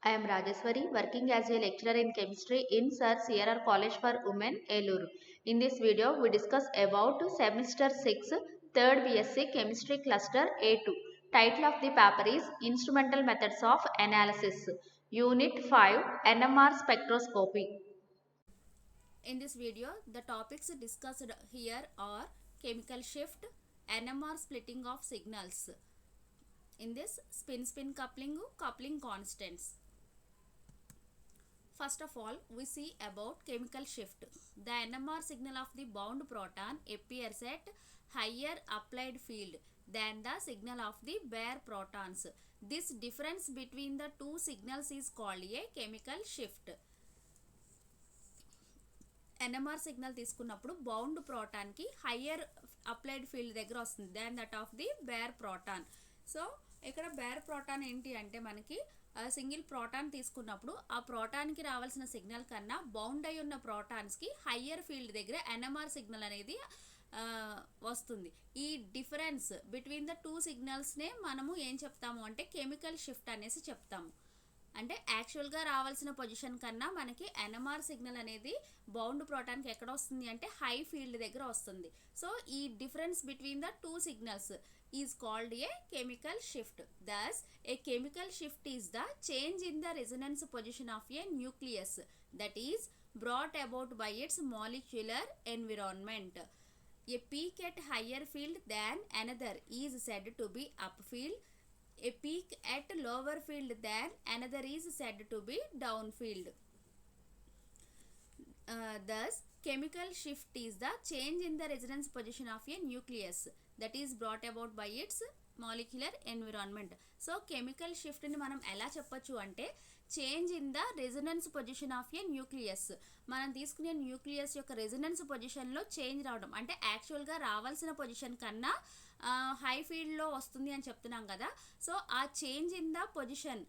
I am Rajeshwari, working as a lecturer in chemistry in Sir CRR College for Women, Eluru. In this video, we discuss about semester 6, 3rd BSc Chemistry Cluster A2. Title of the paper is Instrumental Methods of Analysis. Unit 5, NMR Spectroscopy. In this video, the topics discussed here are chemical shift, NMR splitting of signals. In this, spin-spin coupling, coupling constants. First of all, we see about chemical shift. The NMR signal of the bound proton appears at higher applied field than the signal of the bare protons. This difference between the two signals is called a chemical shift. NMR signal తీసుకున్నప్పుడు bound ప్రోటాన్కి higher applied field దగ్గర వస్తుంది than that of the bare proton. So ఇక్కడ bare proton ఏంటి అంటే మనకి single proton తీసుకున్నప్పుడు ఆ ప్రోటాన్కి రావాల్సిన సిగ్నల్ కన్నా బౌండ్ అయి ఉన్న ప్రోటాన్స్కి హయ్యర్ ఫీల్డ్ దగ్గర ఎన్ఎంఆర్ సిగ్నల్ అనేది వస్తుంది. ఈ డిఫరెన్స్ బిట్వీన్ ద టూ సిగ్నల్స్నే మనము ఏం చెప్తాము అంటే కెమికల్ షిఫ్ట్ అనేసి చెప్తాము. అంటే యాక్చువల్గా రావాల్సిన పొజిషన్ కన్నా మనకి ఎన్ఎంఆర్ సిగ్నల్ అనేది బౌండ్ ప్రోటాన్కి ఎక్కడ వస్తుంది అంటే హై ఫీల్డ్ దగ్గర వస్తుంది. సో ఈ difference between the two signals is called a chemical shift. Thus a chemical shift is the change in the resonance position of a nucleus that is brought about by its molecular environment. A peak at higher field than another is said to be upfield. A peak at lower field than another is said to be downfield. Thus, chemical shift is the change in the resonance position of a nucleus that is brought about by its molecular environment. So chemical షిఫ్ట్ని మనం ఎలా చెప్పొచ్చు అంటే change in the resonance position of a nucleus. మనం తీసుకునే nucleus యొక్క resonance పొజిషన్లో change రావడం అంటే యాక్చువల్గా రావాల్సిన పొజిషన్ కన్నా హై ఫీల్డ్లో వస్తుంది అని చెప్తున్నాం కదా. సో ఆ చేంజ్ ఇన్ ద పొజిషన్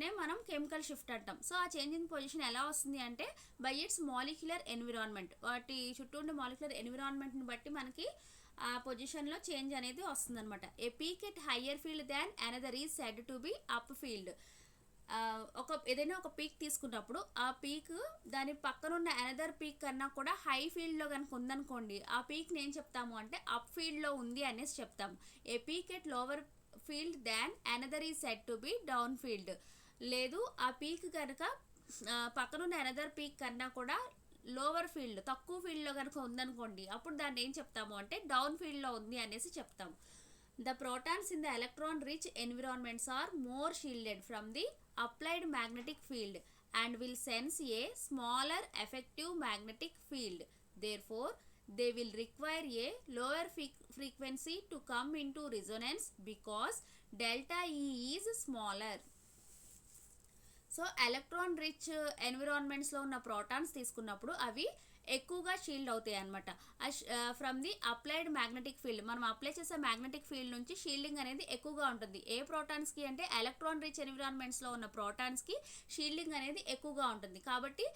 నే మనం కెమికల్ షిఫ్ట్ అంటాం. సో ఆ చేంజ్ ఇన్ పొజిషన్ ఎలా వస్తుంది అంటే బై ఇట్స్ మాలిక్యులర్ ఎన్విరాన్మెంట్. వాటి చుట్టూ ఉండే మాలిక్యులర్ ఎన్విరాన్మెంట్ని బట్టి మనకి ఆ పొజిషన్లో చేంజ్ అనేది వస్తుంది అనమాట. A peak at higher field than another is said to be up field. ఏదైనా ఒక పీక్ తీసుకున్నప్పుడు ఆ పీక్ దాని పక్కన ఉన్న అనదర్ పీక్ కన్నా కూడా హై ఫీల్డ్లో కనుక ఉందనుకోండి ఆ పీక్ని ఏం చెప్తాము అంటే అప్ ఫీల్డ్లో ఉంది అనేసి చెప్తాము. A peak at lower field than another is said to be down field. లేదు ఆ పీక్ కనుక పక్కనున్న అనదర్ పీక్ కన్నా కూడా లోవర్ ఫీల్డ్ తక్కువ ఫీల్డ్లో కనుక ఉందనుకోండి అప్పుడు దాన్ని ఏం చెప్తాము అంటే డౌన్ ఫీల్డ్లో ఉంది అనేసి చెప్తాము. The protons in the electron rich environments are more shielded from the applied magnetic field and will sense a smaller effective magnetic field. Therefore, they will require a lower frequency to come into resonance because delta E is smaller. So electron rich ఎన్విరాన్మెంట్స్లో ఉన్న protons తీసుకున్నప్పుడు అవి ఎక్కువగా shield అవుతాయి అనమాట from the applied magnetic field. మనం apply చేసే magnetic field నుంచి షీల్డింగ్ అనేది ఎక్కువగా ఉంటుంది. ఏ ప్రోటాన్స్కి అంటే ఎలక్ట్రాన్ రిచ్ ఎన్విరాన్మెంట్స్లో ఉన్న ప్రోటాన్స్కి షీల్డింగ్ అనేది ఎక్కువగా ఉంటుంది. కాబట్టి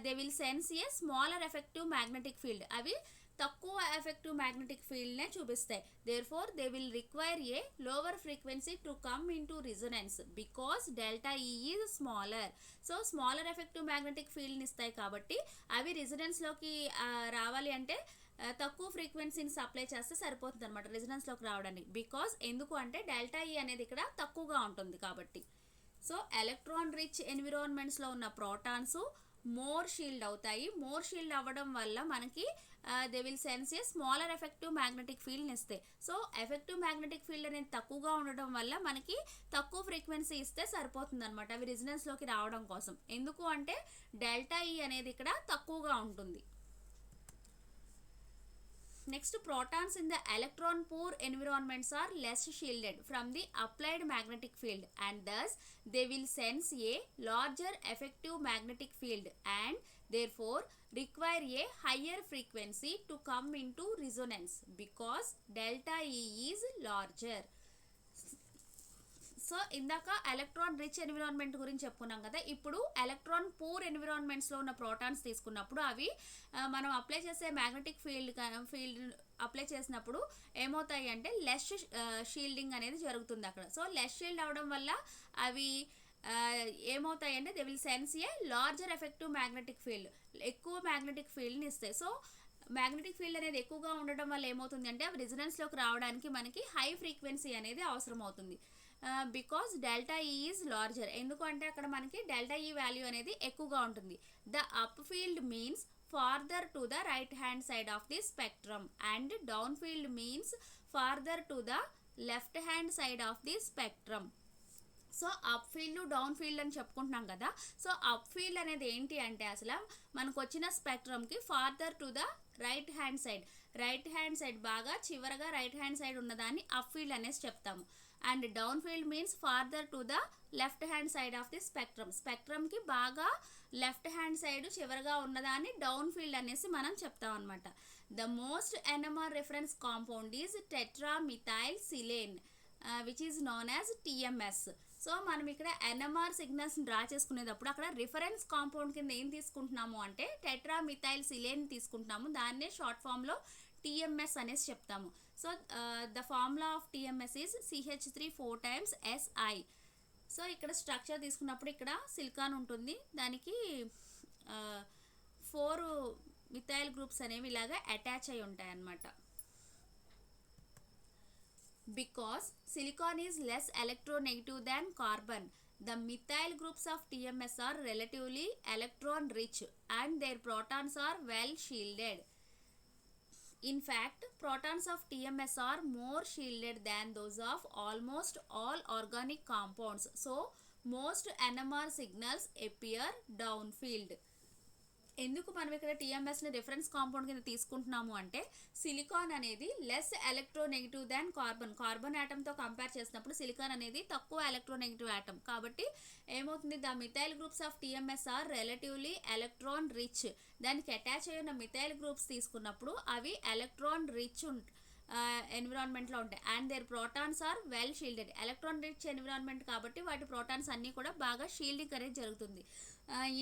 they will sense a smaller effective magnetic field. అవి తక్కువ ఎఫెక్టివ్ మ్యాగ్నెటిక్ ఫీల్డ్నే చూపిస్తాయి. Therefore they will require a lower frequency to come into resonance because delta E is smaller. So smaller effective magnetic ఫీల్డ్ని ఇస్తాయి కాబట్టి అవి రిజొనెన్స్లోకి రావాలి అంటే తక్కువ ఫ్రీక్వెన్సీని సప్లై చేస్తే సరిపోతుంది అనమాట రెజొనెన్స్లోకి రావడానికి. బికాస్ ఎందుకు అంటే డెల్టా ఈ అనేది ఇక్కడ తక్కువగా ఉంటుంది కాబట్టి. సో ఎలక్ట్రాన్ రిచ్ ఎన్విరాన్మెంట్స్లో ఉన్న ప్రోటాన్స్ మోర్ షీల్డ్ అవుతాయి. మోర్ షీల్డ్ అవ్వడం వల్ల మనకి they will sense a smaller effective magnetic ఫీల్డ్ని ఇస్తాయి. సో ఎఫెక్టివ్ మ్యాగ్నెటిక్ ఫీల్డ్ అనేది తక్కువగా ఉండడం వల్ల మనకి తక్కువ ఫ్రీక్వెన్సీ ఇస్తే సరిపోతుంది అనమాట అవి రెజొనెన్స్లోకి రావడం కోసం. ఎందుకు అంటే డెల్టా ఈ అనేది ఇక్కడ తక్కువగా ఉంటుంది. Next, protons in the electron poor environments are less shielded from the applied magnetic field and thus they will sense a larger effective magnetic field and therefore require a higher frequency to come into resonance because delta E is larger. So ఇందాక electron rich environment గురించి చెప్పుకున్నాం కదా. ఇప్పుడు electron poor ఎన్విరాన్మెంట్స్లో ఉన్న protons తీసుకున్నప్పుడు అవి మనం apply చేసే మ్యాగ్నెటిక్ ఫీల్డ్ అప్లై చేసినప్పుడు ఏమవుతాయి అంటే లెస్ షీల్డింగ్ అనేది జరుగుతుంది అక్కడ. సో లెస్ షీల్డ్ అవడం వల్ల అవి ఏమవుతాయంటే they will sense a larger effective magnetic field, ఎక్కువ మ్యాగ్నెటిక్ ఫీల్డ్ని ఇస్తాయి. సో మ్యాగ్నెటిక్ ఫీల్డ్ అనేది ఎక్కువగా ఉండడం వల్ల ఏమవుతుంది అంటే అవి రెజొనెన్స్లోకి రావడానికి మనకి హై ఫ్రీక్వెన్సీ అనేది అవసరం అవుతుంది. Because delta E is larger, ఎందుకంటే అక్కడ మనకి డెల్టా ఈ వాల్యూ అనేది ఎక్కువగా ఉంటుంది. The up field means farther to the right hand side of the spectrum and down field means farther to the left hand side of the spectrum. So up field down field అని చెప్పుకుంటున్నాం కదా. So up field అనేది ఏంటి అంటే అసలు మనకు వచ్చిన స్పెక్ట్రమ్కి farther to the right hand side బాగా చివరగా రైట్ హ్యాండ్ సైడ్ ఉన్నదాన్ని అప్ ఫీల్డ్ అనేసి చెప్తాము. And down field means farther to the left hand side of the స్పెక్ట్రమ్కి బాగా లెఫ్ట్ హ్యాండ్ సైడ్ చివరగా ఉన్నదాన్ని డౌన్ ఫీల్డ్ అనేసి మనం చెప్తాం అనమాట. The most NMR reference compound is tetramethyl silane which is known as TMS. So మనం ఇక్కడ ఎన్ఎంఆర్ సిగ్నల్స్ని డ్రా చేసుకునేటప్పుడు అక్కడ రిఫరెన్స్ కాంపౌండ్ కింద ఏం తీసుకుంటున్నాము అంటే టెట్రామిథైల్ సిలేన్ తీసుకుంటున్నాము, దాన్నే షార్ట్ ఫామ్లో టిఎంఎస్ అనేసి చెప్తాము. So the formula of TMS is CH3 4 times SI. So ఇక్కడ స్ట్రక్చర్ తీసుకున్నప్పుడు ఇక్కడ సిలికాన్ ఉంటుంది, దానికి 4 మిథైల్ గ్రూప్స్ అనేవి ఇలాగా అటాచ్ అయి ఉంటాయి అన్నమాట. Because silicon is less electronegative than carbon, the methyl groups of TMS are relatively electron rich and their protons are well shielded. In fact, protons of TMS are more shielded than those of almost all organic compounds. So, most NMR signals appear downfield. ఎందుకు మనం ఇక్కడ టీఎంఎస్ని reference compound కింద తీసుకుంటున్నాము అంటే silicon అనేది less electronegative than carbon యాటమ్తో compare చేసినప్పుడు silicon అనేది తక్కువ ఎలక్ట్రోనెగటివ్ యాటమ్. కాబట్టి ఏమవుతుంది, the methyl groups of TMS are relatively electron rich. దానికి అటాచ్ అయ్యి ఉన్న మిథైల్ గ్రూప్స్ తీసుకున్నప్పుడు అవి ఎలక్ట్రాన్ రిచ్ ఎన్విరాన్మెంట్లో ఉంటాయి. And there protons are well shielded. Electron rich environment కాబట్టి వాటి ప్రోటాన్స్ అన్నీ కూడా బాగా షీల్డింగ్ అనేది జరుగుతుంది.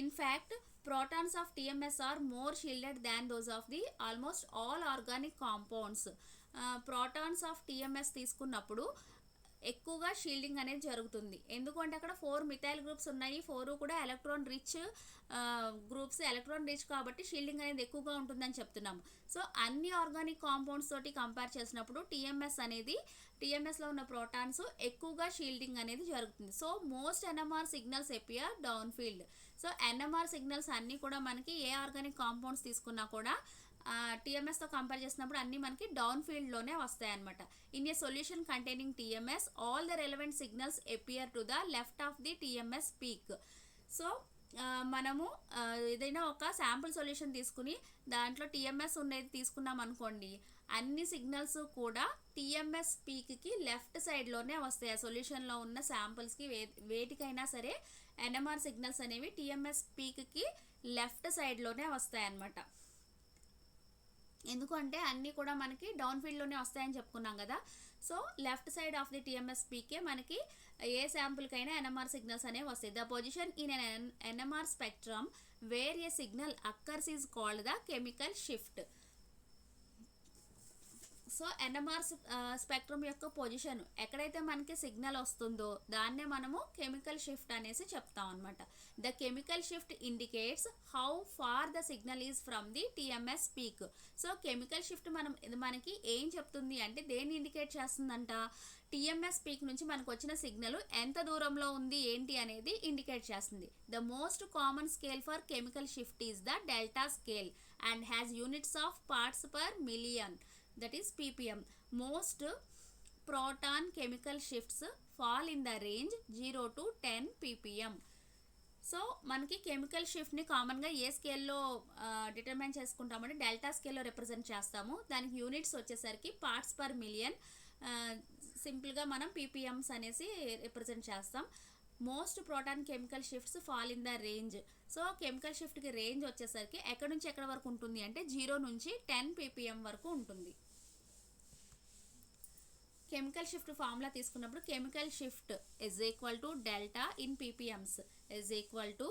In fact protons of TMS are more shielded than those of the almost all organic compounds. Protons of TMS తీసుకున్నప్పుడు ఎక్కువగా షీల్డింగ్ అనేది జరుగుతుంది. ఎందుకంటే అక్కడ 4 మిథైల్ గ్రూప్స్ ఉన్నాయి, 4 కూడా electron rich groups, electron rich కాబట్టి షీల్డింగ్ అనేది ఎక్కువగా ఉంటుందని చెప్తున్నాము. సో అన్ని ఆర్గానిక్ కాంపౌండ్స్ తోటి కంపేర్ చేసినప్పుడు టీఎంఎస్లో ఉన్న ప్రోటాన్స్ ఎక్కువగా షీల్డింగ్ అనేది జరుగుతుంది. So most NMR signals appear down field. So NMR signals అన్నీ కూడా మనకి ఏ ఆర్గానిక్ కాంపౌండ్స్ తీసుకున్నా కూడా టీఎంఎస్తో కంపేర్ చేసినప్పుడు అన్నీ మనకి డౌన్ ఫీల్డ్లోనే వస్తాయి అనమాట. In a solution containing TMS all the relevant signals appear to the left of the TMS peak. So మనము ఏదైనా ఒక శాంపుల్ సొల్యూషన్ తీసుకుని దాంట్లో టీఎంఎస్ ఉండేది తీసుకున్నాం అనుకోండి, అన్ని సిగ్నల్స్ కూడా టీఎంఎస్ పీక్కి లెఫ్ట్ సైడ్లోనే వస్తాయి. ఆ సొల్యూషన్లో ఉన్న శాంపుల్స్కి వేటికైనా సరే ఎన్ఎంఆర్ సిగ్నల్స్ అనేవి టీఎంఎస్ పీక్కి లెఫ్ట్ సైడ్లోనే వస్తాయి అన్నమాట. ఎందుకంటే అన్నీ కూడా మనకి డౌన్ ఫీల్డ్లోనే వస్తాయని చెప్పుకున్నాం కదా. So left side of the TMS పీకే మనకి ఏ శాంపుల్కైనా ఎన్ఎంఆర్ సిగ్నల్స్ అనేవి వస్తాయి. The position in NMR spectrum where a signal occurs is called the chemical shift. So NMR spectrum యొక్క పొజిషన్ ఎక్కడైతే మనకి సిగ్నల్ వస్తుందో దాన్నే మనము కెమికల్ షిఫ్ట్ అనేసి చెప్తాం అనమాట. The chemical shift indicates how for the signal is from the TMS peak. So chemical shift మనకి ఏం చెప్తుంది అంటే దేన్ని ఇండికేట్ చేస్తుందంట, టీఎంఎస్ పీక్ నుంచి మనకు వచ్చిన సిగ్నల్ ఎంత దూరంలో ఉంది ఏంటి అనేది ఇండికేట్ చేస్తుంది. The most common scale for chemical shift is the delta scale and has units of parts per million, that is ppm. Most proton chemical shifts fall in the range 0 to 10 ppm. So మనకి chemical షిఫ్ట్ని కామన్గా ఏ స్కేల్లో determine చేసుకుంటామంటే delta స్కేల్లో represent చేస్తాము. దానికి units వచ్చేసరికి parts per million, సింపుల్గా మనం పీపీఎమ్స్ అనేసి రిప్రజెంట్ చేస్తాం. Most proton chemical shifts fall in the range. So chemical షిఫ్ట్కి రేంజ్ వచ్చేసరికి ఎక్కడి నుంచి ఎక్కడి వరకు ఉంటుంది అంటే 0 నుంచి 10 ppm వరకు ఉంటుంది. కెమికల్ షిఫ్ట్ ఫార్ములా తీసుకున్నప్పుడు chemical shift is equal to delta in ppms is equal to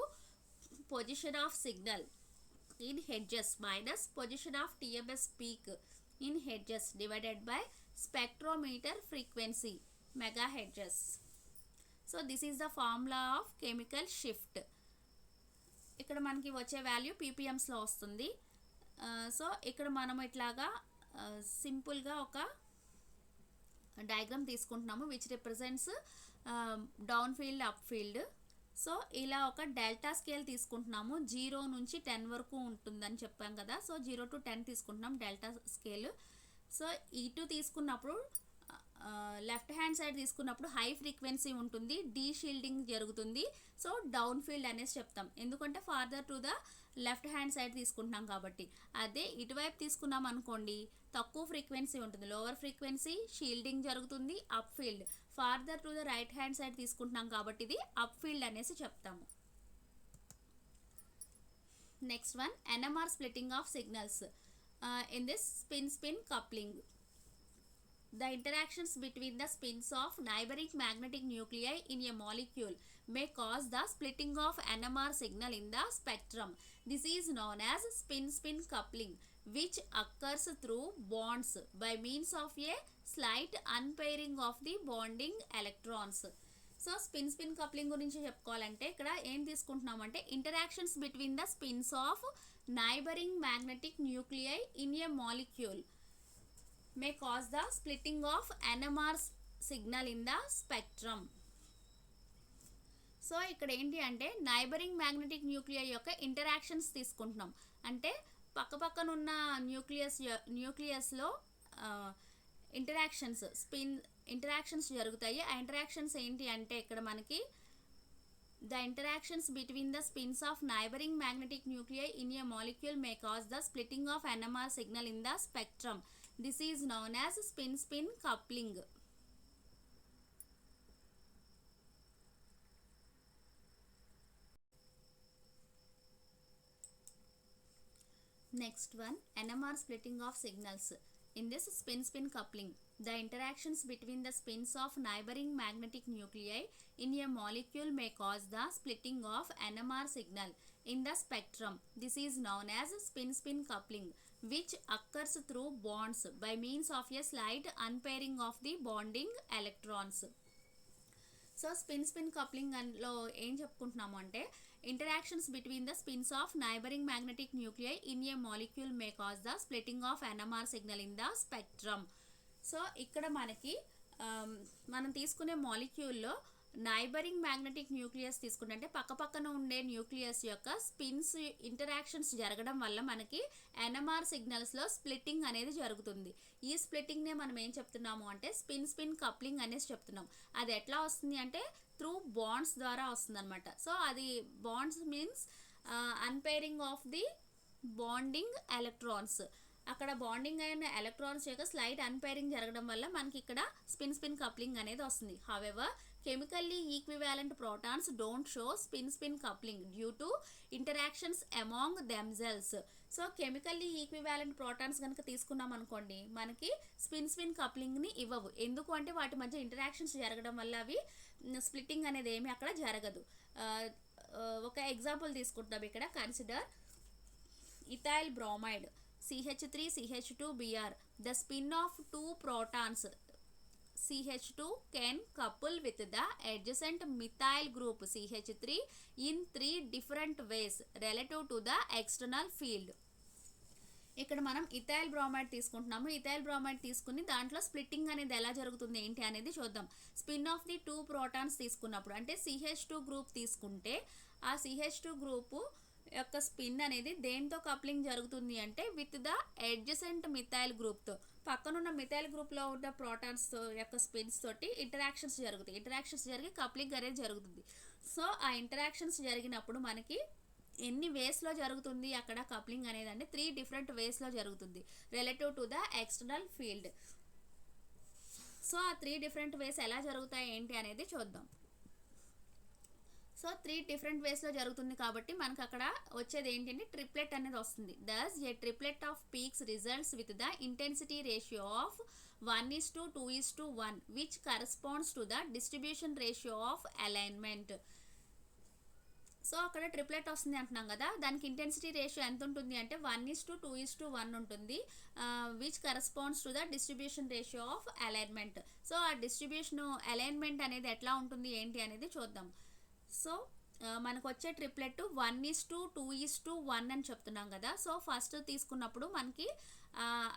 position of signal in hedges minus position of TMS peak in hedges divided by spectrometer frequency mega hedges. So this is the formula of chemical shift. ఇక్కడ మనకి వచ్చే value పీపీఎమ్స్లో వస్తుంది. So ఇక్కడ మనం ఇట్లాగా సింపుల్గా ఒక diagram తీసుకుంటున్నాము which represents down field up field. So ఇలా ఒక డెల్టా స్కేల్ తీసుకుంటున్నాము, 0 నుంచి 10 వరకు ఉంటుందని చెప్పాం కదా. సో 0 to 10 తీసుకుంటున్నాం డెల్టా స్కేల్. సో ఇటు తీసుకున్నప్పుడు లెఫ్ట్ హ్యాండ్ సైడ్ తీసుకున్నప్పుడు హై ఫ్రీక్వెన్సీ ఉంటుంది, డీ షీల్డింగ్ జరుగుతుంది. సో డౌన్ ఫీల్డ్ అనేసి చెప్తాం, ఎందుకంటే farther to the left hand side తీసుకుంటున్నాం కాబట్టి. అదే ఇటువైపు తీసుకున్నాం అనుకోండి, తక్కువ ఫ్రీక్వెన్సీ ఉంటుంది, లోవర్ ఫ్రీక్వెన్సీ, షీల్డింగ్ జరుగుతుంది, up field. Farther to the right hand side తీసుకుంటున్నాం కాబట్టి ఇది అప్ ఫీల్డ్ అనేసి చెప్తాము. Next one, NMR splitting of signals in this spin coupling. The interactions between the spins of neighboring magnetic nuclei in a molecule may cause the splitting of NMR signal in the spectrum. This is known as spin-spin coupling, which occurs through bonds by means of a slight unpairing of the bonding electrons. So spin coupling గురించి చెప్పుకోవాలంటే ఇక్కడ ఏం తీసుకుంటున్నామంటే interactions between the spins of neighbouring magnetic nuclei in a molecule may cause the splitting of NMR signal in the spectrum. So ఇక్కడ ఏంటి అంటే neighbouring magnetic nuclei యొక్క interactions తీసుకుంటున్నాం. అంటే పక్కనున్న న్యూక్లియస్లో ఇంటరాక్షన్స్ జరుగుతాయి. ఆ ఇంటరాక్షన్స్ ఏంటి అంటే ఇక్కడ మనకి the interactions between the spins of neighboring magnetic nuclei in a molecule may cause the splitting of NMR signal in the spectrum. This is known as spin-spin coupling. Next one, NMR splitting of signals. In this spin-spin coupling, the interactions between the spins of neighboring magnetic nuclei in a molecule may cause the splitting of NMR signal in the spectrum. This is known as spin-spin coupling, which occurs through bonds by means of a slight unpairing of the bonding electrons. So spin coupling లో ఏం చెప్పుకుంటున్నాము అంటే interactions between the spins of neighbouring magnetic nuclei in a molecule may cause the splitting of NMR signal in the spectrum. So ఇక్కడ మనకి మనం తీసుకునే మాలిక్యూల్లో neighbouring magnetic nucleus తీసుకుంటే అంటే పక్కన ఉండే న్యూక్లియస్ యొక్క స్పిన్స్ ఇంటరాక్షన్స్ జరగడం వల్ల మనకి ఎన్ఎంఆర్ సిగ్నల్స్లో స్ప్లిట్టింగ్ అనేది జరుగుతుంది. ఈ స్ప్లిట్టింగ్నే మనం ఏం చెప్తున్నాము అంటే స్పిన్ కప్లింగ్ అనేసి చెప్తున్నాం. అది ఎట్లా వస్తుంది అంటే త్రూ బాండ్స్ ద్వారా వస్తుంది అనమాట. సో అది bonds means unpairing of the bonding electrons. అక్కడ బాండింగ్ అయిన ఎలక్ట్రాన్స్ యొక్క స్లైట్ అన్పైరింగ్ జరగడం వల్ల మనకి ఇక్కడ స్పిన్ కప్లింగ్ అనేది వస్తుంది. However chemically equivalent protons don't show spin coupling due to interactions among themselves. So chemically equivalent protons కనుక తీసుకున్నాం అనుకోండి మనకి స్పిన్ కప్లింగ్ని ఇవ్వవు. ఎందుకు అంటే వాటి మధ్య ఇంటరాక్షన్స్ జరగడం వల్ల అవి స్ప్లిట్టింగ్ అనేది ఏమి అక్కడ జరగదు. ఒక ఎగ్జాంపుల్ తీసుకుంటాం ఇక్కడ. Consider ethyl bromide CH3CH2Br. The spin of two protons CH2 can couple with the adjacent methyl group CH3 in 3 different ways relative to the external field. ఇక్కడ మనం ఇథైల్ బ్రోమైడ్ తీసుకుంటున్నాము. ఇథైల్ బ్రోమైడ్ తీసుకుని దాంట్లో splitting అనేది ఎలా జరుగుతుంది ఏంటి అనేది చూద్దాం. స్పిన్ ఆఫ్ ది 2 ప్రోటాన్స్ తీసుకున్నప్పుడు అంటే CH2 గ్రూప్ తీసుకుంటే ఆ CH2 గ్రూపు యొక్క స్పిన్ అనేది దేంతో కప్లింగ్ జరుగుతుంది అంటే విత్ ద అడ్జసెంట్ మిథైల్ గ్రూప్తో. పక్కనున్న మిథైల్ గ్రూప్లో ఉన్న ప్రోటాన్స్ యొక్క స్పిన్స్ తోటి ఇంటరాక్షన్స్ జరుగుతాయి. ఇంటరాక్షన్స్ జరిగి కప్లింగ్ అనేది జరుగుతుంది. సో ఆ ఇంటరాక్షన్స్ జరిగినప్పుడు మనకి ఎన్ని వేస్లో జరుగుతుంది అక్కడ కప్లింగ్ అనేది అంటే 3 డిఫరెంట్ వేస్లో జరుగుతుంది relative to the external field. So ఆ 3 డిఫరెంట్ వేస్ ఎలా జరుగుతాయి ఏంటి అనేది చూద్దాం. సో 3 డిఫరెంట్ వేస్లో జరుగుతుంది కాబట్టి మనకు అక్కడ వచ్చేది ఏంటంటే ట్రిప్లెట్ అనేది వస్తుంది. Thus a triplet of peaks results with the intensity ratio of 1:2:1 which corresponds to the distribution ratio of alignment. So అక్కడ ట్రిప్లెట్ వస్తుంది అంటున్నాం కదా, దానికి ఇంటెన్సిటీ రేషియో ఎంత ఉంటుంది అంటే 1:2:1 ఉంటుంది, which corresponds to the distribution ratio of alignment. So ఆ డిస్ట్రిబ్యూషన్ అలైన్మెంట్ అనేది ఎట్లా ఉంటుంది ఏంటి అనేది చూద్దాం. సో మనకు వచ్చే ట్రిప్లెట్ 1:2:1 అని చెప్తున్నాం కదా. సో ఫస్ట్ తీసుకున్నప్పుడు మనకి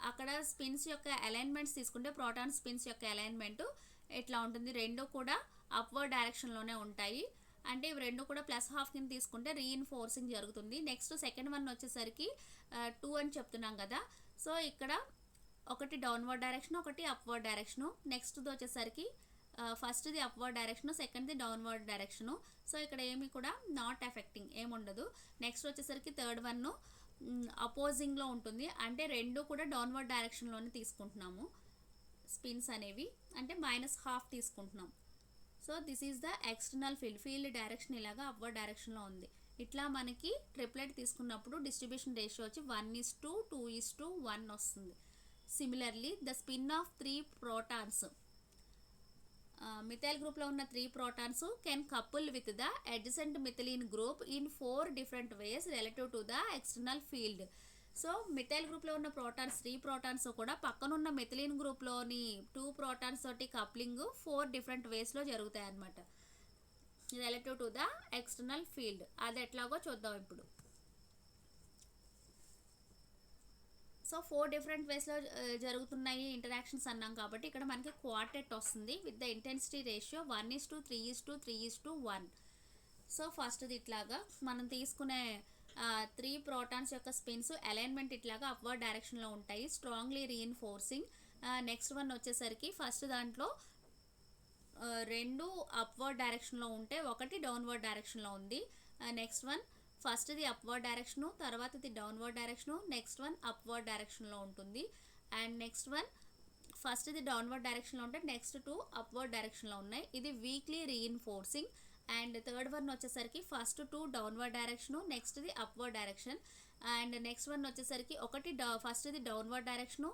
అక్కడ స్పిన్స్ యొక్క అలైన్మెంట్స్ తీసుకుంటే ప్రోటాన్ స్పిన్స్ యొక్క అలైన్మెంట్ ఎట్లా ఉంటుంది, రెండు కూడా అప్వర్డ్ డైరెక్షన్లోనే ఉంటాయి. అంటే ఇవి రెండు కూడా +12 కింద తీసుకుంటే రీఇన్ఫోర్సింగ్ జరుగుతుంది. నెక్స్ట్ సెకండ్ వన్ వచ్చేసరికి 2 అని చెప్తున్నాం కదా. సో ఇక్కడ ఒకటి డౌన్వర్డ్ డైరెక్షన్, ఒకటి అప్వర్డ్ డైరెక్షను. నెక్స్ట్ది వచ్చేసరికి ఫస్ట్ది అప్వర్డ్ డైరెక్షను, సెకండ్ది డౌన్వర్డ్ డైరెక్షను. సో ఇక్కడ ఏమి కూడా నాట్ ఎఫెక్టింగ్ ఏముండదు. నెక్స్ట్ వచ్చేసరికి థర్డ్ వన్ అపోజింగ్లో ఉంటుంది, అంటే రెండు కూడా డౌన్వర్డ్ డైరెక్షన్లోనే తీసుకుంటున్నాము స్పిన్స్ అనేవి, అంటే -12 తీసుకుంటున్నాం. So this is the external field direction ఇలాగా అప్వర్డ్ డైరెక్షన్లో ఉంది. ఇట్లా మనకి ట్రిప్లెట్ తీసుకున్నప్పుడు డిస్ట్రిబ్యూషన్ రేషియో వచ్చి 1:2:1 వస్తుంది. Similarly the spin off 3 protons, methyl గ్రూప్లో ఉన్న 3 protons can couple with the adjacent methylene group in 4 different ways relative to the external field. So methyl గ్రూప్లో ఉన్న ప్రోటాన్స్ 3 ప్రోటాన్స్ కూడా పక్కనున్న మిథిలీన్ గ్రూప్లోని 2 ప్రోటాన్స్ తోటి కప్లింగ్ 4 డిఫరెంట్ వేస్లో జరుగుతాయి అన్నమాట relative to the external field. అది ఎట్లాగో చూద్దాం ఇప్పుడు. సో 4 డిఫరెంట్ వేస్లో జరుగుతున్నాయి ఇంటరాక్షన్స్ అన్నాం కాబట్టి ఇక్కడ మనకి క్వార్టెట్ వస్తుంది with the intensity ratio 1:3:3:1. So ఫస్ట్ది ఇట్లాగా మనం తీసుకునే 3 ప్రోటాన్స్ యొక్క స్పిన్స్ అలైన్మెంట్ ఇట్లాగా అప్వర్డ్ డైరెక్షన్లో ఉంటాయి, స్ట్రాంగ్లీ రీఇన్ఫోర్సింగ్. నెక్స్ట్ వన్ వచ్చేసరికి ఫస్ట్ దాంట్లో 2 అప్వర్డ్ డైరెక్షన్లో ఉంటే ఒకటి డౌన్వర్డ్ డైరెక్షన్లో ఉంది. నెక్స్ట్ వన్ ఫస్ట్ది అప్వర్డ్ డైరెక్షను, తర్వాతది downward direction, next one upward డైరెక్షన్లో ఉంటుంది. అండ్ నెక్స్ట్ వన్ ఫస్ట్ది డౌన్వర్డ్ డైరెక్షన్లో ఉంటే నెక్స్ట్ 2 అప్వర్డ్ డైరెక్షన్లో ఉన్నాయి. ఇది weakly reinforcing. And third one వచ్చేసరికి ఫస్ట్ 2 డౌన్వర్డ్ డైరెక్షను, నెక్స్ట్ది upward direction. And next one వచ్చేసరికి ఒకటి ఫస్ట్ది downward direction,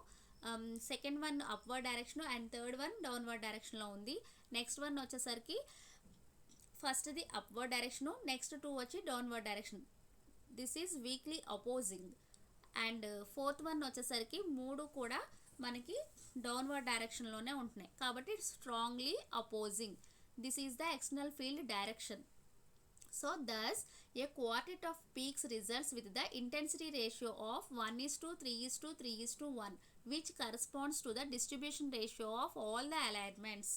second one upward direction, and third one downward డైరెక్షన్లో ఉంది. నెక్స్ట్ వన్ వచ్చేసరికి ఫస్ట్ది అప్వర్డ్ డైరెక్షను, నెక్స్ట్ 2 వచ్చి downward direction. This is weekly opposing. And fourth one వచ్చేసరికి 3 కూడా మనకి డౌన్వర్డ్ డైరెక్షన్లోనే ఉంటున్నాయి కాబట్టి strongly opposing. This is the external field direction. So thus a quartet of peaks results with the intensity ratio of 1:3:3:1 which corresponds to the distribution ratio of all the alignments.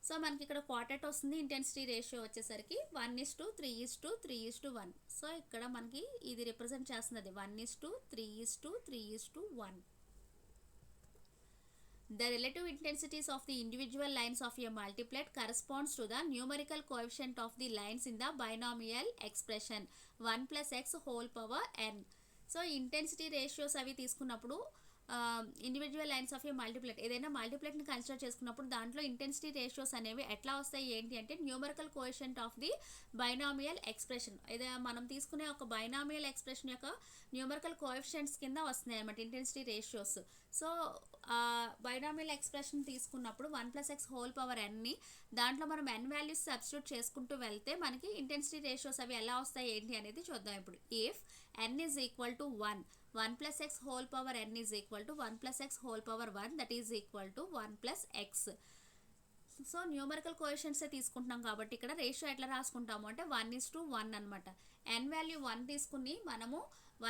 So మనకి ఇక్కడ quartet వస్తుంది, intensity ratio వచ్చేసరికి 1:3:3:1. So ఇక్కడ మనకి ఇది represent చేస్తున్నది 1:3:3:1. The relative intensities of the individual lines of a multiplet corresponds to the numerical coefficient of the lines in the binomial expression 1 + x whole power n. So intensity ratios అవి తీసుకున్నప్పుడు individual lines of ఏ మల్టిప్లెట్, ఏదైనా మల్టిప్లెట్ని consider చేసుకున్నప్పుడు దాంట్లో intensity ratios అనేవి ఎట్లా వస్తాయి ఏంటి అంటే numerical coefficient of the binomial expression, ఏదైనా మనం తీసుకునే ఒక బైనామియల్ ఎక్స్ప్రెషన్ యొక్క న్యూమరికల్ కోఎఫిషియంట్స్ కింద వస్తున్నాయి అన్నమాట intensity ratios. So binomial expression తీసుకున్నప్పుడు 1 + x హోల్ పవర్ ఎన్ని దాంట్లో మనం n వాల్యూస్ సబ్స్టిట్యూట్ చేసుకుంటూ వెళ్తే మనకి ఇంటెన్సిటీ రేషియోస్ అవి ఎలా వస్తాయి ఏంటి అనేది చూద్దాం ఇప్పుడు. If n is equal to 1 + x whole power n is equal to 1 + x whole power 1, that is equal to 1 + x. So numerical కోఎఫిషియంట్సే తీసుకుంటున్నాం కాబట్టి ఇక్కడ రేషియో ఎట్లా రాసుకుంటాము అంటే 1:1 అనమాట. n వాల్యూ 1 తీసుకుని మనము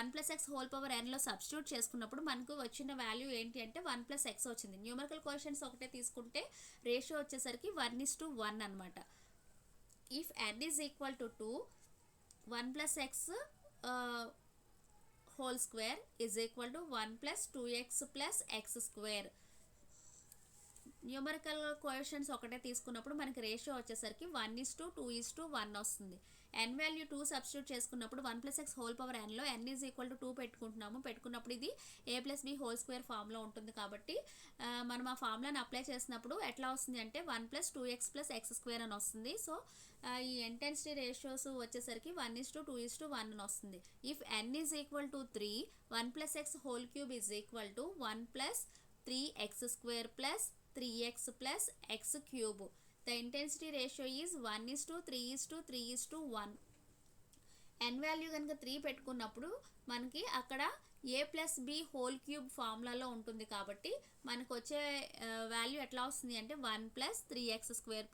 1 + x హోల్ పవర్ nలో సబ్స్టిట్యూట్ చేసుకున్నప్పుడు మనకు వచ్చిన వాల్యూ ఏంటి అంటే 1 + x వచ్చింది. న్యూమరికల్ కోఎఫిషియంట్స్ ఒకటే తీసుకుంటే రేషియో వచ్చేసరికి 1:1 అనమాట. If n is equal to 2, 1 + x whole square is equal to 1 + 2x + x square. Numerical coefficients ఒకటే తీసుకున్నప్పుడు మనకి రేషియో వచ్చేసరికి 1:2:1 వస్తుంది. n వాల్యూ 2 సబ్స్టిట్యూట్ చేసుకున్నప్పుడు 1 + x హోల్ పవర్ nలో n is equal to 2 పెట్టుకున్నప్పుడు ఇది a + b హోల్ స్క్వేర్ ఫామ్లో ఉంటుంది కాబట్టి మనం ఆ ఫార్ములాని అప్లై చేసినప్పుడు ఎట్లా వస్తుంది అంటే 1 + 2x + x స్క్వేర్ అని వస్తుంది. సో ఈ ఇంటెన్సిటీ రేషియోస్ వచ్చేసరికి 1:2:1 అని వస్తుంది. If n is equal to 3, 1 + x whole cube is equal to 1 + 3x square + 3x + x cube. The intensity ratio is 1:3:3:1. n value కనుక 3 పెట్టుకున్నప్పుడు మనకి అక్కడ a+b² ఫార్ములాలో ఉంటుంది కాబట్టి మనకు వచ్చే వాల్యూ ఎట్లా వస్తుంది అంటే 1 + 3x²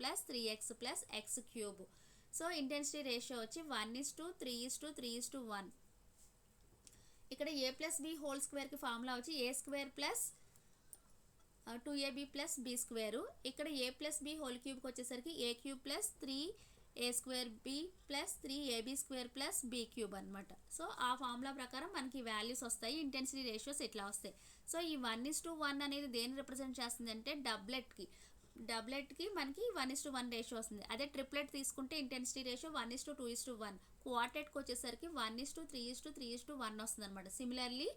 + 3x + x³. So intensity ratio వచ్చి 1:3:3:1. ఇక్కడ a+b² ఫార్ములా వచ్చి a² + 2ab + b². ఇక్కడ a+b³ వచ్చేసరికి a³ + 3a²b + 3ab² + b³ అనమాట. సో ఆ ఫార్ములా ప్రకారం మనకి వాల్యూస్ వస్తాయి, ఇంటెన్సిటీ రేషియోస్ ఇట్లా వస్తాయి. సో ఈ 1:1 అనేది దేన్ని రిప్రజెంట్ చేస్తుంది అంటే డబ్లెట్కి మనకి 1:1 రేషియో వస్తుంది. అదే ట్రిప్లెట్ తీసుకుంటే ఇంటెన్సిటీ రేషియో 1:2:1. క్వార్టెట్కి వచ్చేసరికి 1:3:3:1 వస్తుంది అనమాట. Similarly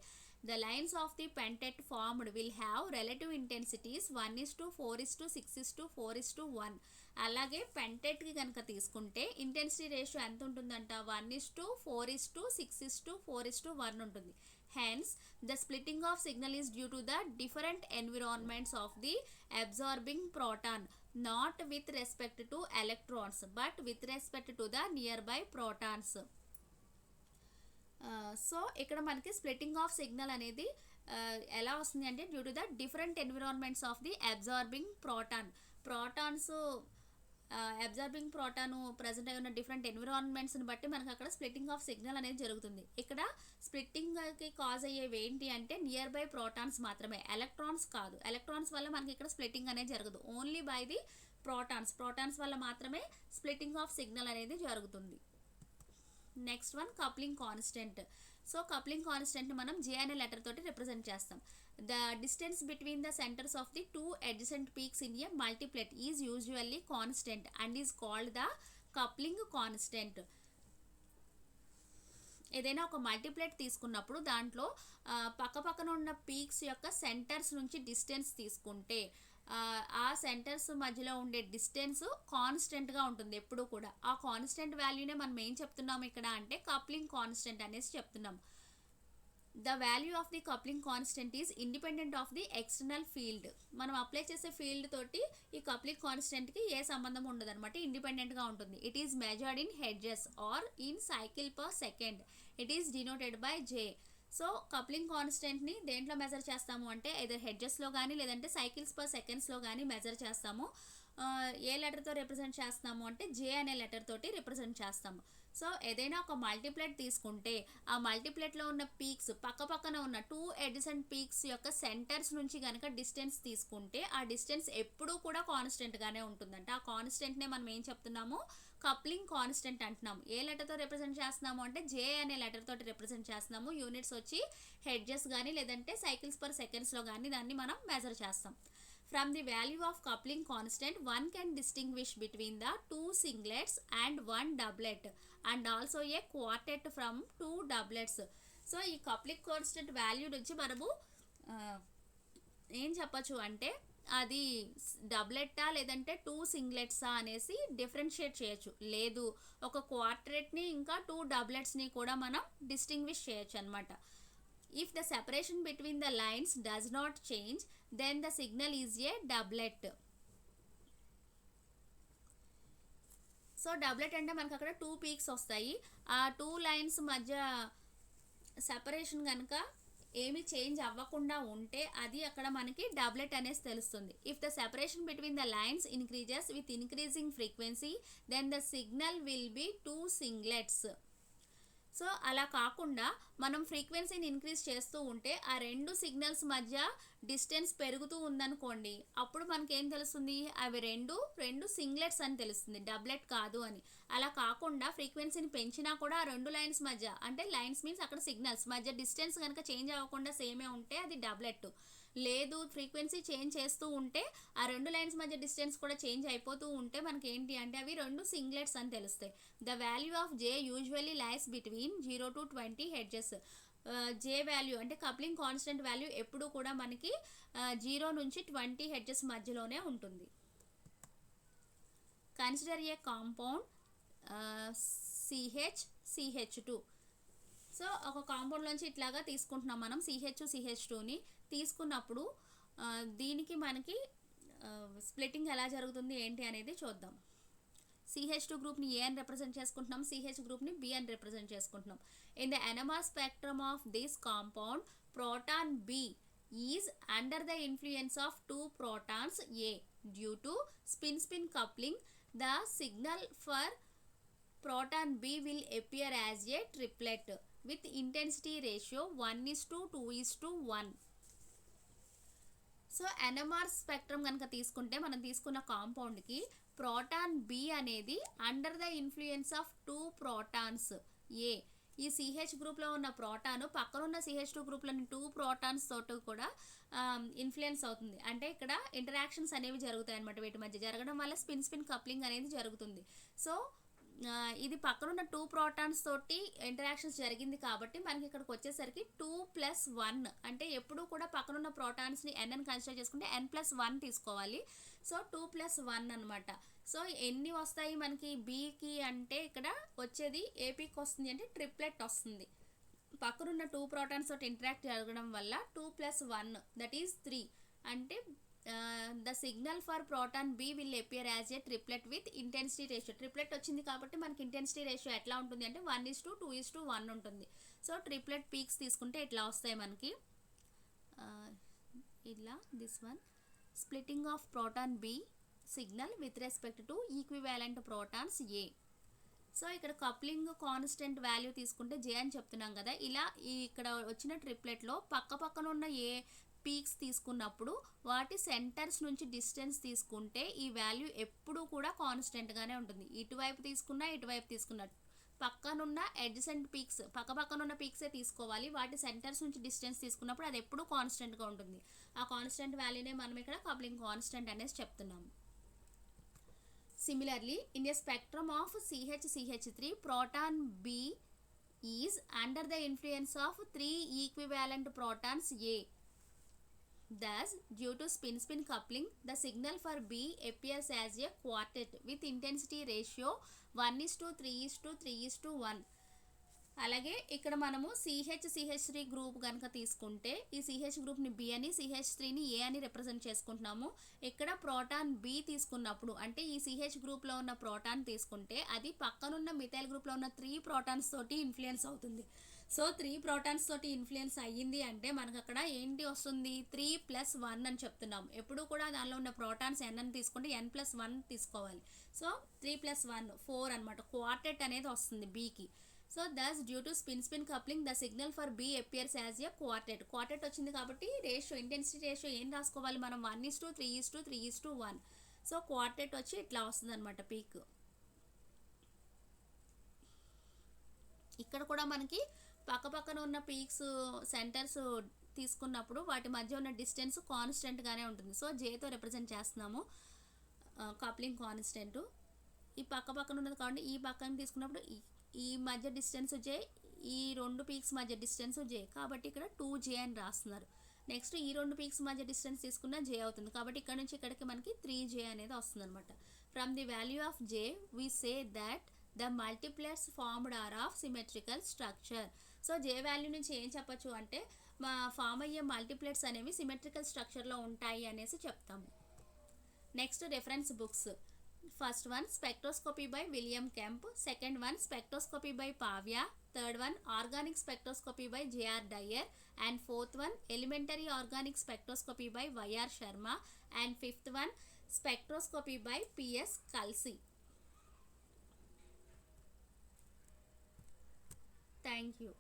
the lines of the pentet formed will have relative intensities 1:4:6:4:1. అలాగే పెంటెట్కి కనుక తీసుకుంటే ఇంటెన్సిటీ రేషియో ఎంత ఉంటుందంట 1:4:6:4:1 ఉంటుంది. Hence, the splitting of signal is due to the different environments of the absorbing proton, not with respect to electrons, but with respect to the nearby protons. So ఇక్కడ మనకి splitting of signal అనేది ఎలా వస్తుంది అంటే due to the different environments of the absorbing protons present అయి ఉన్న different ఎన్విరాన్మెంట్స్ని బట్టి మనకు అక్కడ స్ప్లిట్టింగ్ ఆఫ్ సిగ్నల్ అనేది జరుగుతుంది. ఇక్కడ స్ప్లిట్టింగ్కి కాజ్ అయ్యేవి ఏంటి అంటే నియర్ బై ప్రోటాన్స్ మాత్రమే, ఎలక్ట్రాన్స్ కాదు. ఎలక్ట్రాన్స్ వల్ల మనకి ఇక్కడ స్ప్లిట్టింగ్ అనేది జరగదు, ఓన్లీ బై ది ప్రోటాన్స్ వల్ల మాత్రమే స్ప్లిట్టింగ్ ఆఫ్ సిగ్నల్ అనేది జరుగుతుంది. Next one coupling constant. సో కప్లింగ్ కాన్స్టెంట్ని మనం J అనే లెటర్ తోటి రిప్రజెంట్ చేస్తాం. The distance between the centres of the 2 adjacent peaks in a multiplet is usually constant and is called the coupling constant. ఏదైనా ఒక మల్టీప్లెట్ తీసుకున్నప్పుడు దాంట్లో పక్కపక్కన ఉన్న పీక్స్ యొక్క సెంటర్స్ నుంచి డిస్టెన్స్ తీసుకుంటే ఆ సెంటర్స్ మధ్యలో ఉండే డిస్టెన్స్ కాన్స్టెంట్గా ఉంటుంది ఎప్పుడు కూడా. ఆ కాన్స్టెంట్ వాల్యూనే మనం ఏం చెప్తున్నాము ఇక్కడ అంటే కప్లింగ్ కాన్స్టెంట్ అనేసి చెప్తున్నాం. The value of the coupling constant is independent of the external field. మనం అప్లై చేసే ఫీల్డ్ తోటి ఈ కప్లింగ్ కాన్స్టెంట్కి ఏ సంబంధం ఉండదు అనమాట, ఇండిపెండెంట్గా ఉంటుంది. It is measured in hertz or in cycle per second. It is denoted by J. So coupling కాన్స్టెంట్ని దేంట్లో మెజర్ చేస్తాము అంటే ఎదర్ హెడ్జెస్లో కానీ లేదంటే సైకిల్స్ పర్ సెకండ్స్లో కానీ మెజర్ చేస్తాము. ఏ లెటర్తో రిప్రజెంట్ చేస్తాము అంటే J అనే లెటర్ తోటి రిప్రజెంట్ చేస్తాము. సో ఏదైనా ఒక మల్టీప్లెట్ తీసుకుంటే ఆ మల్టీప్లెట్లో ఉన్న పీక్స్ పక్కపక్కన ఉన్న 2 adjacent పీక్స్ యొక్క సెంటర్స్ నుంచి కనుక డిస్టెన్స్ తీసుకుంటే ఆ డిస్టెన్స్ ఎప్పుడూ కూడా కాన్స్టెంట్గానే ఉంటుందంట. ఆ కాన్స్టెంట్నే మనం ఏం చెప్తున్నాము కప్లింగ్ కాన్స్టెంట్ అంటున్నాము. ఏ లెటర్తో రిప్రజెంట్ చేస్తున్నాము అంటే J అనే లెటర్ తోటి రిప్రజెంట్ చేస్తున్నాము. యూనిట్స్ వచ్చి హెడ్జెస్ కానీ లేదంటే సైకిల్స్ పర్ సెకండ్స్లో కానీ దాన్ని మనం మెజర్ చేస్తాం. From the value of coupling constant, one can distinguish between the 2 singlets and 1 doublet and also a quartet from 2 doublets. So ఈ కప్లింగ్ కాన్స్టెంట్ వాల్యూ నుంచి మనము ఏం చెప్పచ్చు అంటే అది డబ్లెట్టా లేదంటే 2 సింగ్లెట్సా అనేసి డిఫరెన్షియేట్ చేయొచ్చు. లేదు ఒక క్వార్టెట్ని ఇంకా 2 డబ్లెట్స్ని కూడా మనం డిస్టింగ్విష్ చేయొచ్చు అనమాట. If the separation between the lines does not change, then the signal is a doublet. So doublet అంటే మనకు అక్కడ 2 పీక్స్ వస్తాయి. ఆ 2 లైన్స్ మధ్య సెపరేషన్ కనుక ఏమి చేంజ్ అవ్వకుండా ఉంటే అది అక్కడ మనకి డబ్లెట్ అనేసి తెలుస్తుంది. If the separation between the lines increases with increasing frequency then the signal will be 2 singlets. So అలా కాకుండా మనం ఫ్రీక్వెన్సీని ఇంక్రీజ్ చేస్తూ ఉంటే ఆ 2 సిగ్నల్స్ మధ్య డిస్టెన్స్ పెరుగుతూ ఉందనుకోండి, అప్పుడు మనకేం తెలుస్తుంది అవి రెండు సింగ్లెట్స్ అని తెలుస్తుంది, డబ్లెట్ కాదు అని. అలా కాకుండా ఫ్రీక్వెన్సీని పెంచినా కూడా ఆ 2 లైన్స్ మధ్య అంటే లైన్స్ మీన్స్ అక్కడ సిగ్నల్స్ మధ్య డిస్టెన్స్ కనుక చేంజ్ అవ్వకుండా సేమే ఉంటే అది డబ్లెట్. లేదు ఫ్రీక్వెన్సీ చేంజ్ చేస్తూ ఉంటే ఆ 2 లైన్స్ మధ్య డిస్టెన్స్ కూడా చేంజ్ అయిపోతూ ఉంటే మనకి ఏంటి అంటే అవి 2 సింగ్లెట్స్ అని తెలుస్తాయి. The value of J usually lies between 0 to 20 hedges. J value అంటే కప్లింగ్ కాన్స్టెంట్ వాల్యూ ఎప్పుడు కూడా మనకి 0 నుంచి 20 హెడ్జెస్ మధ్యలోనే ఉంటుంది. కన్సిడర్ ఏ కాంపౌండ్ CH2. సో ఒక కాంపౌండ్లోంచి ఇట్లాగా తీసుకుంటున్నాం మనం CH2ని తీసుకున్నప్పుడు దీనికి మనకి స్ప్లిట్టింగ్ ఎలా జరుగుతుంది ఏంటి అనేది చూద్దాం. CH2 గ్రూప్ని ఏ అని రిప్రజెంట్ చేసుకుంటున్నాం, CH గ్రూప్ని B అని రిప్రజెంట్ చేసుకుంటున్నాం. In the NMR spectrum of this compound proton B is under the influence of two protons A. Due to spin-spin coupling, the signal for proton B will appear as a triplet with intensity ratio 1:2:1. So NMR spectrum కనుక తీసుకుంటే మనం తీసుకున్న కాంపౌండ్కి proton B అనేది under the influence of two protons A. ఈ CH గ్రూప్లో ఉన్న proton పక్కన ఉన్న CH2 గ్రూప్లోని టూ ప్రోటాన్స్ తోటి కూడా ఇన్ఫ్లుయెన్స్ అవుతుంది. అంటే ఇక్కడ ఇంటరాక్షన్స్ అనేవి జరుగుతాయి అన్నమాట. వీటి మధ్య జరగడం వల్ల స్పిన్ కప్లింగ్ అనేది జరుగుతుంది. సో ఇది పక్కనున్న టూ ప్రోటాన్స్ తోటి ఇంటరాక్షన్స్ జరిగింది కాబట్టి మనకి ఇక్కడికి వచ్చేసరికి 2+1 అంటే ఎప్పుడు కూడా పక్కనున్న ప్రోటాన్స్ని n అని కన్సిడర్ చేసుకుంటే n+1 తీసుకోవాలి. సో 2+1 అనమాట. సో ఎన్ని వస్తాయి మనకి బీకి అంటే ఇక్కడ వచ్చేది ఏపీకి వస్తుంది అంటే ట్రిప్లెట్ వస్తుంది. పక్కనున్న టూ ప్రోటాన్స్ తోటి ఇంటరాక్ట్ జరగడం వల్ల 2+1 దట్ ఈస్ 3 అంటే the signal for proton B will appear as a triplet with intensity ratio. Triplet వచ్చింది కాబట్టి మనకి ఇంటెన్సిటీ రేషియో ఎట్లా ఉంటుంది అంటే 1:2:1 ఉంటుంది. సో ట్రిప్లెట్ పీక్స్ తీసుకుంటే ఇట్లా వస్తాయి మనకి. ఇలా this one splitting of proton B signal with respect to equivalent protons A. So ఇక్కడ కప్లింగ్ కాన్స్టెంట్ వాల్యూ తీసుకుంటే J అని చెప్తున్నాం కదా. ఇలా ఇక్కడ వచ్చిన ట్రిప్లెట్లో పక్కన ఉన్న ఏ పీక్స్ తీసుకున్నప్పుడు వాటి సెంటర్స్ నుంచి డిస్టెన్స్ తీసుకుంటే ఈ వాల్యూ ఎప్పుడూ కూడా కాన్స్టెంట్గానే ఉంటుంది. ఇటువైపు తీసుకున్నా పక్కనున్న అడ్జసెంట్ పీక్స్ పక్కనున్న పీక్సే తీసుకోవాలి. వాటి సెంటర్స్ నుంచి డిస్టెన్స్ తీసుకున్నప్పుడు అది ఎప్పుడూ కాన్స్టెంట్గా ఉంటుంది. ఆ కాన్స్టెంట్ వాల్యూనే మనం ఇక్కడ కప్లింగ్ కాన్స్టెంట్ అనేసి చెప్తున్నాము. Similarly, in a spectrum of CH3, proton B is under the influence of three equivalent protons A. Thus, due to spin coupling, the signal for B appears as a quartet with intensity ratio 1:3:3:1. అలాగే ఇక్కడ మనము CH3 group కనుక తీసుకుంటే ఈ CH గ్రూప్ని B అని CH3ని A అని represent చేసుకుంటున్నాము. ఇక్కడ ప్రోటాన్ B తీసుకున్నప్పుడు అంటే ఈ CH గ్రూప్లో ఉన్న ప్రోటాన్ తీసుకుంటే అది పక్కనున్న మిథైల్ గ్రూప్లో ఉన్న 3 ప్రోటాన్స్ తోటి ఇన్ఫ్లుయెన్స్ అవుతుంది. సో 3 ప్రోటాన్స్ తోటి ఇన్ఫ్లుయెన్స్ అయ్యింది అంటే మనకు అక్కడ ఏంటి వస్తుంది 3+1 అని చెప్తున్నాం. ఎప్పుడు కూడా దానిలో ఉన్న ప్రోటాన్స్ n అని తీసుకుంటే n+1 తీసుకోవాలి. సో 3+1 4 అనమాట. క్వార్టెట్ అనేది వస్తుంది Bకి. So thus due to spin coupling the signal for B appears as a quartet. Quartet వచ్చింది కాబట్టి రేషియో ఇంటెన్సిటీ రేషియో ఏం రాసుకోవాలి మనం 1:3:3:1. సో క్వార్టెట్ వచ్చి ఇట్లా వస్తుంది అనమాట పీక్. ఇక్కడ కూడా మనకి పక్కన ఉన్న పీక్స్ సెంటర్స్ తీసుకున్నప్పుడు వాటి మధ్య ఉన్న డిస్టెన్స్ కాన్స్టెంట్గానే ఉంటుంది. సో జేతో రిప్రజెంట్ చేస్తున్నాము కప్లింగ్ కాన్స్టెంట్. ఈ పక్కన ఉన్నది కాబట్టి ఈ పక్కన తీసుకున్నప్పుడు ఈ మధ్య డిస్టెన్స్ J, ఈ రెండు పీక్స్ మధ్య డిస్టెన్స్ J కాబట్టి ఇక్కడ 2J అని రాస్తున్నారు. నెక్స్ట్ ఈ రెండు పీక్స్ మధ్య డిస్టెన్స్ తీసుకున్న J అవుతుంది కాబట్టి ఇక్కడ నుంచి ఇక్కడికి మనకి 3J అనేది వస్తుంది అనమాట. From the value of J we say that the multiplets formed are of symmetrical structure. So J value నుంచి ఏం చెప్పచ్చు అంటే ఫామ్ అయ్యే మల్టిప్లెట్స్ అనేవి సిమెట్రికల్ స్ట్రక్చర్లో ఉంటాయి అనేసి చెప్తాము. Next reference books. First one spectroscopy by William Kemp, second one spectroscopy by Pavia, third one organic spectroscopy by J.R. Dyer, and fourth one elementary organic spectroscopy by Y.R. Sharma, and fifth one spectroscopy by P.S. Kalsi. Thank you.